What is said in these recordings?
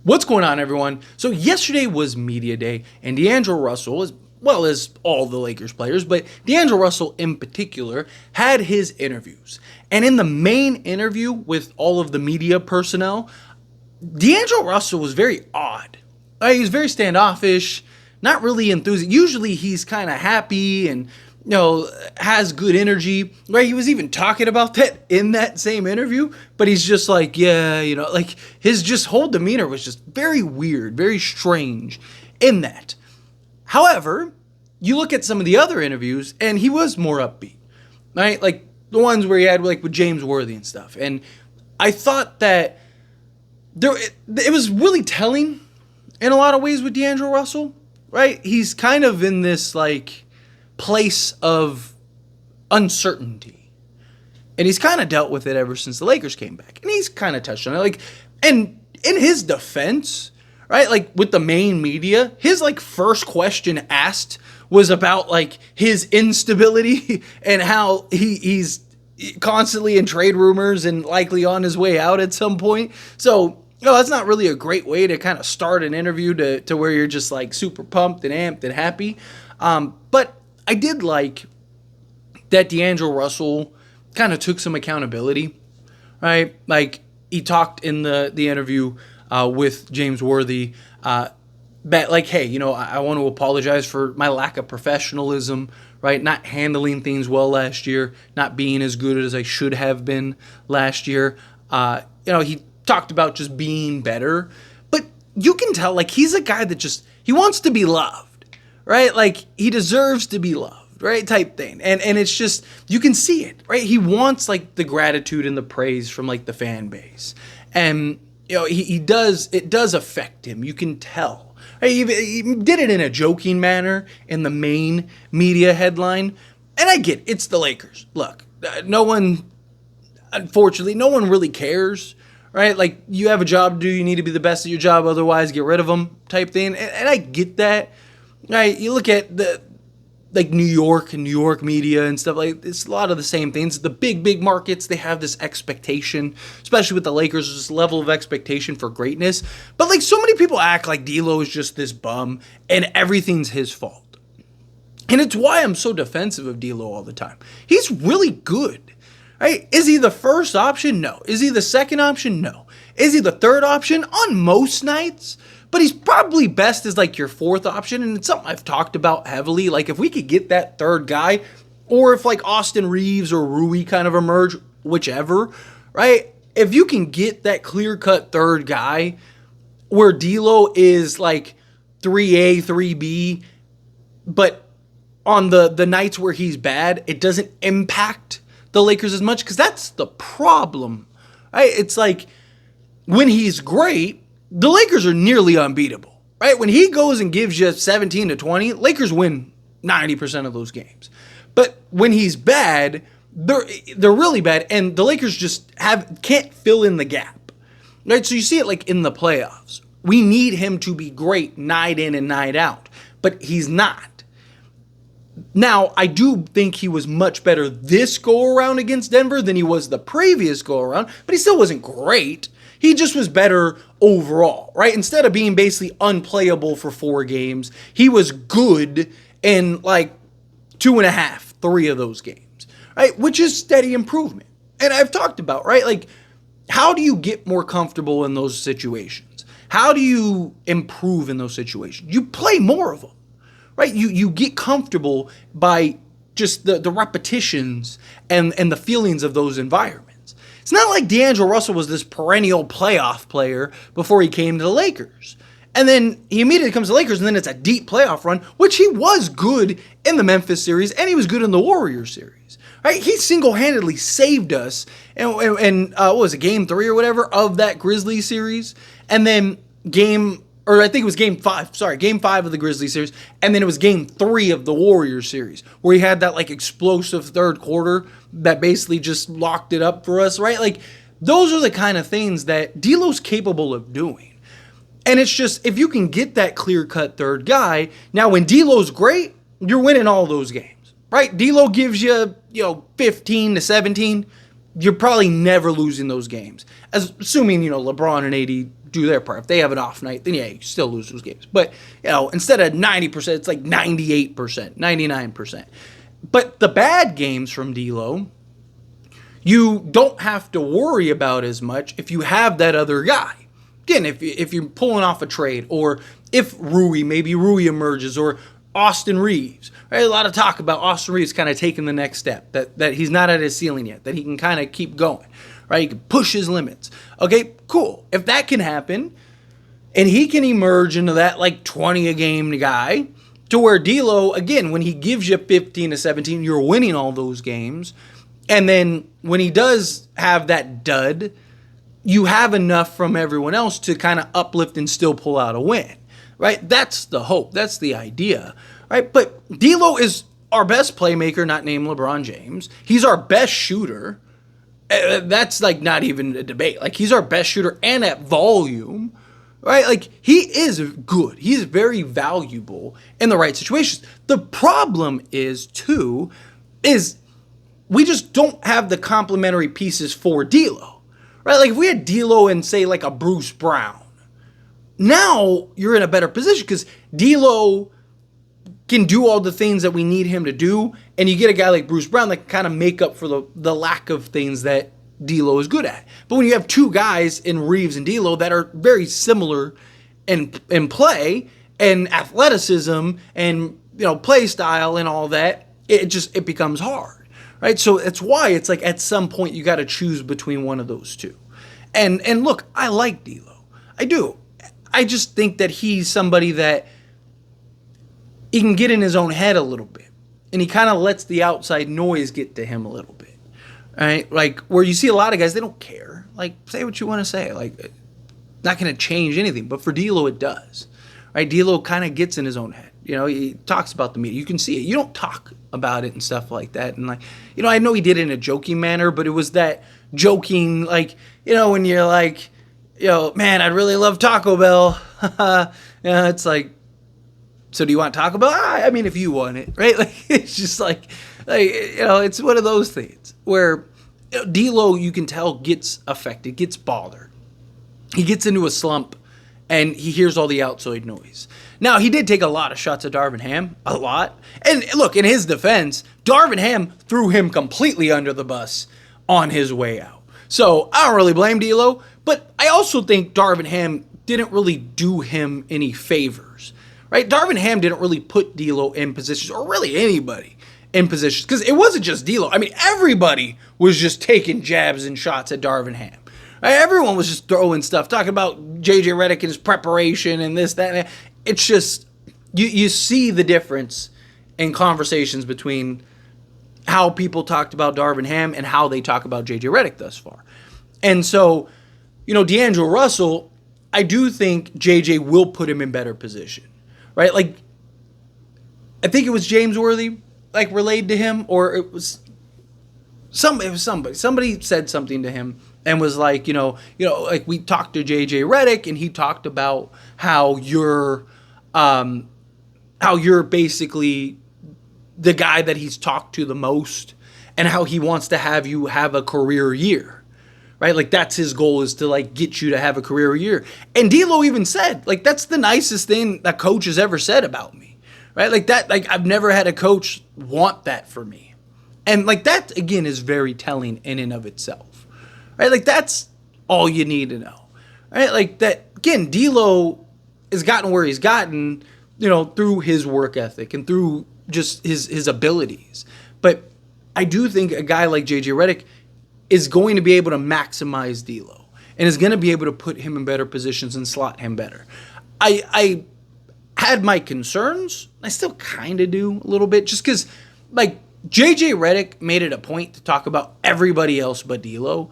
What's going on, everyone? So yesterday was media day, and DeAngelo Russell, as well as all the Lakers players, but DeAngelo Russell in particular, had his interviews. And in the main interview with all of the media personnel, DeAngelo Russell was very odd. He was very standoffish, not really enthusiastic. Usually he's kind of happy and has good energy, right? He was even talking about that in that same interview, but he's just like, like his just whole demeanor was just very weird, very strange in that. However, you look at some of the other interviews and he was more upbeat, right? Like the ones where he had like with James Worthy and stuff. And I thought that it was really telling in a lot of ways with DeAngelo Russell, right? He's kind of in this like place of uncertainty, and he's kind of dealt with it ever since the Lakers came back, and he's kind of touched on it. Like, and in his defense, right, like with the main media, his like first question asked was about like his instability and how he's constantly in trade rumors and likely on his way out at some point. So that's not really a great way to kind of start an interview to where you're just like super pumped and amped and happy. But I did like that DeAngelo Russell kind of took some accountability, right? Like he talked in the interview with James Worthy, that like, hey, I want to apologize for my lack of professionalism, right? Not handling things well last year, not being as good as I should have been last year. He talked about just being better, but you can tell like he's a guy that he wants to be loved. Right? Like, he deserves to be loved, right? Type thing. And it's just, you can see it, right? He wants, like, the gratitude and the praise from, like, the fan base. And, it does affect him. You can tell. Right? He did it in a joking manner in the main media headline. And I get it. It's the Lakers. Look, unfortunately, no one really cares, right? Like, you have a job to do. You need to be the best at your job. Otherwise, get rid of them type thing. And I get that. Right, you look at the like New York and New York media and stuff like it's a lot of the same things. The big markets, they have this expectation, especially with the Lakers, this level of expectation for greatness. But like so many people act like D'Lo is just this bum and everything's his fault. And it's why I'm so defensive of D'Lo all the time. He's really good. Right? Is he the first option? No. Is he the second option? No. Is he the third option? On most nights. But he's probably best as like your fourth option, and it's something I've talked about heavily. Like if we could get that third guy, or if like Austin Reeves or Rui kind of emerge, whichever, right? If you can get that clear-cut third guy where D'Lo is like 3A, 3B, but on the nights where he's bad, it doesn't impact the Lakers as much, because that's the problem, right? It's like when he's great, the Lakers are nearly unbeatable, right? When he goes and gives you 17 to 20, Lakers win 90% of those games. But when he's bad, they're really bad, and the Lakers just can't fill in the gap, right? So you see it like in the playoffs. We need him to be great night in and night out, but he's not. Now, I do think he was much better this go-around against Denver than he was the previous go-around, but he still wasn't great. He just was better overall, right? Instead of being basically unplayable for 4 games, he was good in like 2.5, 3 of those games, right? Which is steady improvement. And I've talked about, right? Like, how do you get more comfortable in those situations? How do you improve in those situations? You play more of them, right? You get comfortable by just the repetitions and the feelings of those environments. It's not like DeAngelo Russell was this perennial playoff player before he came to the Lakers. And then he immediately comes to the Lakers, and then it's a deep playoff run, which he was good in the Memphis series, and he was good in the Warriors series. Right? He single-handedly saved us, and what was it, Game 3 or whatever, of that Grizzlies series. And then Game 5 of the Grizzlies series, and then it was Game 3 of the Warriors series, where he had that like explosive third quarter that basically just locked it up for us, right? Like, those are the kind of things that D'Lo's capable of doing. And it's just, if you can get that clear-cut third guy, now when D'Lo's great, you're winning all those games, right? D'Lo gives you, 15 to 17, you're probably never losing those games. Assuming, LeBron and AD do their part. If they have an off night, then yeah, you still lose those games. But, instead of 90%, it's like 98%, 99%. But the bad games from D'Lo, you don't have to worry about as much if you have that other guy. Again, if you're pulling off a trade, or if maybe Rui emerges, or Austin Reeves, right? A lot of talk about Austin Reeves kind of taking the next step, that he's not at his ceiling yet, that he can kind of keep going, right? He can push his limits. Okay, cool. If that can happen, and he can emerge into that like 20 a game guy, to where D'Lo, again, when he gives you 15 to 17, you're winning all those games. And then when he does have that dud, you have enough from everyone else to kind of uplift and still pull out a win, right? That's the hope. That's the idea, right? But D'Lo is our best playmaker, not named LeBron James. He's our best shooter. That's like not even a debate. Like, he's our best shooter and at volume, right? Like, he is good. He's very valuable in the right situations. The problem is we just don't have the complementary pieces for D'Lo, right? Like, if we had D'Lo and, say, like a Bruce Brown, now you're in a better position because D'Lo can do all the things that we need him to do, and you get a guy like Bruce Brown that can kind of make up for the lack of things that D'Lo is good at. But when you have two guys in Reeves and D'Lo that are very similar in play and athleticism and play style and all that, it becomes hard, right? So that's why it's like at some point you got to choose between one of those two. And look, I like D'Lo, I do. I just think that he's somebody that he can get in his own head a little bit, and he kind of lets the outside noise get to him a little bit, right? Like, where you see a lot of guys, they don't care. Like, say what you want to say. Like, not going to change anything. But for D'Lo, it does, right? D'Lo kind of gets in his own head. He talks about the media. You can see it. You don't talk about it and stuff like that. And, like, I know he did it in a joking manner, but it was that joking, like, when you're like, man, I'd really love Taco Bell. It's like, so do you want Taco Bell? I mean, if you want it, right? Like, it's just like it's one of those things where D'Lo, you can tell, gets affected, gets bothered. He gets into a slump, and he hears all the outside noise. Now, he did take a lot of shots at Darin Ham, a lot. And look, in his defense, Darin Ham threw him completely under the bus on his way out. So I don't really blame D'Lo, but I also think Darin Ham didn't really do him any favors. Right? Darin Ham didn't really put D'Lo in positions, or really anybody in positions, because it wasn't just D'Lo. I mean, everybody was just taking jabs and shots at Darin Ham. Right? Everyone was just throwing stuff, talking about J.J. Redick and his preparation and this, that, and that. It's just, you see the difference in conversations between how people talked about Darin Ham and how they talk about J.J. Redick thus far. And so, DAngelo Russell, I do think J.J. will put him in better position. Right, like, I think it was James Worthy, like, relayed to him, or it was somebody. Somebody said something to him and was like, like, we talked to J.J. Redick, and he talked about how you're basically the guy that he's talked to the most, and how he wants to have you have a career year. Right? Like, that's his goal, is to, like, get you to have a career year. And D'Lo even said, like, that's the nicest thing that coach has ever said about me. Right? Like, that, like, I've never had a coach want that for me. And, like, that, again, is very telling in and of itself. Right? Like, that's all you need to know. Right? Like, that, again, D'Lo has gotten where he's gotten, through his work ethic and through just his abilities. But I do think a guy like J.J. Redick is going to be able to maximize D'Lo and is going to be able to put him in better positions and slot him better. I had my concerns. I still kind of do a little bit, just because, like, J.J. Redick made it a point to talk about everybody else but D'Lo.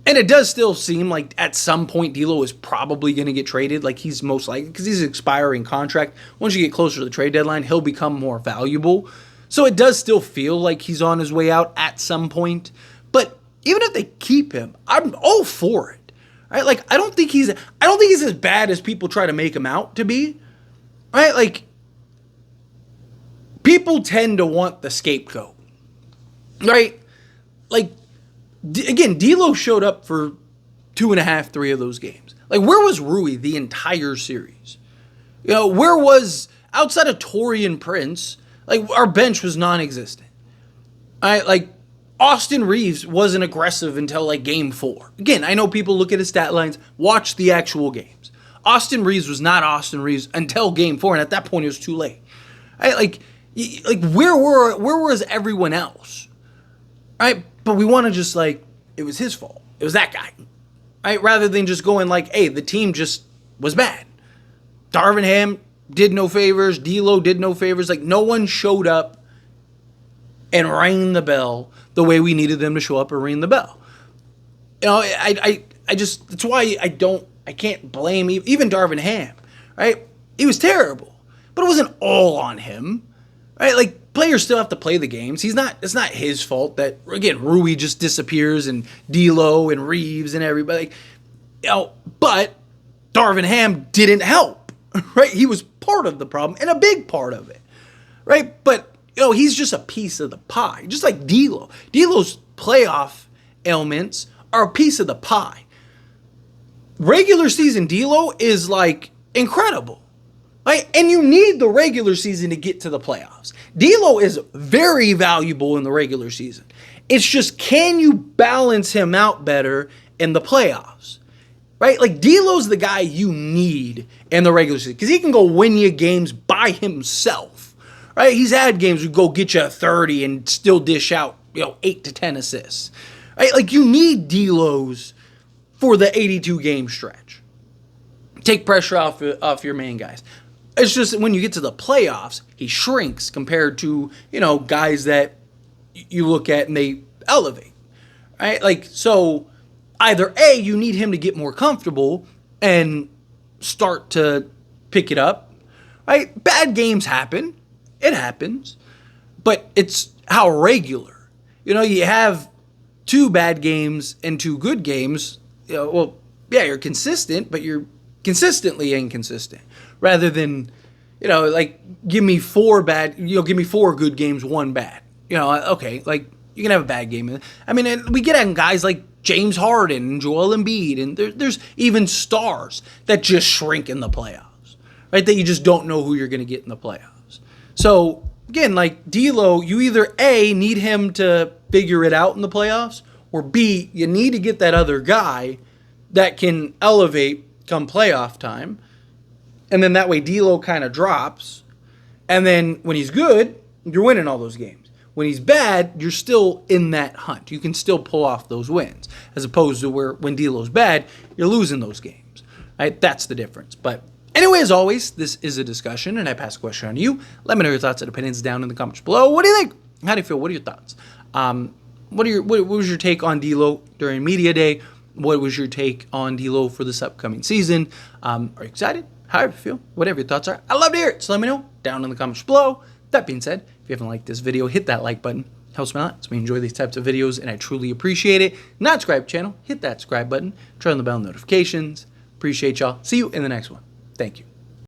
And it does still seem like at some point D'Lo is probably going to get traded. Like, he's most likely, because he's an expiring contract. Once you get closer to the trade deadline, he'll become more valuable. So it does still feel like he's on his way out at some point. But even if they keep him, I'm all for it. Right? Like, I don't think he's as bad as people try to make him out to be. Right? Like, people tend to want the scapegoat. Right? Like, again, D'Lo showed up for 2.5, 3 of those games. Like, where was Rui the entire series? You know, where was, outside of Torian Prince, like, our bench was non-existent. All right, like, Austin Reeves wasn't aggressive until, like, game 4. Again, I know people look at his stat lines, watch the actual games. Austin Reeves was not Austin Reeves until game 4, and at that point, it was too late. All right, like where was everyone else? All right, but we want to just, like, it was his fault. It was that guy. Right? Rather than just going like, hey, the team just was bad. Darin Ham did no favors. D'Lo did no favors. Like, no one showed up and rang the bell the way we needed them to show up and ring the bell. You know, I just, that's why I can't blame even Darin Ham, right? He was terrible, but it wasn't all on him, right? Like, players still have to play the games. It's not his fault that, again, Rui just disappears and D'Lo and Reeves and everybody. You know, but Darin Ham didn't help, right? He was part of the problem and a big part of it, right? But, you know, he's just a piece of the pie, just like D'Lo. D'Lo's playoff ailments are a piece of the pie. Regular season D'Lo is, like, incredible. Right? And you need the regular season to get to the playoffs. D'Lo is very valuable in the regular season. It's just, can you balance him out better in the playoffs? Right? Like, D'Lo's the guy you need in the regular season because he can go win you games by himself. Right? He's had games who go get you 30 and still dish out, 8 to 10 assists. Right? Like, you need D'Lo's for the 82 game stretch. Take pressure off your main guys. It's just when you get to the playoffs, he shrinks compared to, guys that you look at and they elevate, right? Like, so either A, you need him to get more comfortable and start to pick it up, right? Bad games happen. It happens. But it's how regular. You have 2 bad games and 2 good games. You're consistent, but you're consistently inconsistent. Rather than, give me 4 good games, 1 bad. Okay, like, you can have a bad game. I mean, and we get on guys like James Harden and Joel Embiid, and there's even stars that just shrink in the playoffs, right? That you just don't know who you're going to get in the playoffs. So, again, like D'Lo, you either A, need him to figure it out in the playoffs, or B, you need to get that other guy that can elevate come playoff time. And then that way D'Lo kind of drops. And then when he's good, you're winning all those games. When he's bad, you're still in that hunt. You can still pull off those wins. As opposed to when D'Lo's bad, you're losing those games. Right? That's the difference. But anyway, as always, this is a discussion, and I pass the question on to you. Let me know your thoughts and opinions down in the comments below. What do you think? How do you feel? What are your thoughts? What was your take on D'Lo during Media Day? What was your take on D'Lo for this upcoming season? Are you excited? However you feel, whatever your thoughts are, I'd love to hear it. So let me know down in the comments below. That being said, if you haven't liked this video, hit that like button. Helps me a lot. So we enjoy these types of videos, and I truly appreciate it. Not subscribe to the channel, hit that subscribe button. Turn on the bell notifications. Appreciate y'all. See you in the next one. Thank you.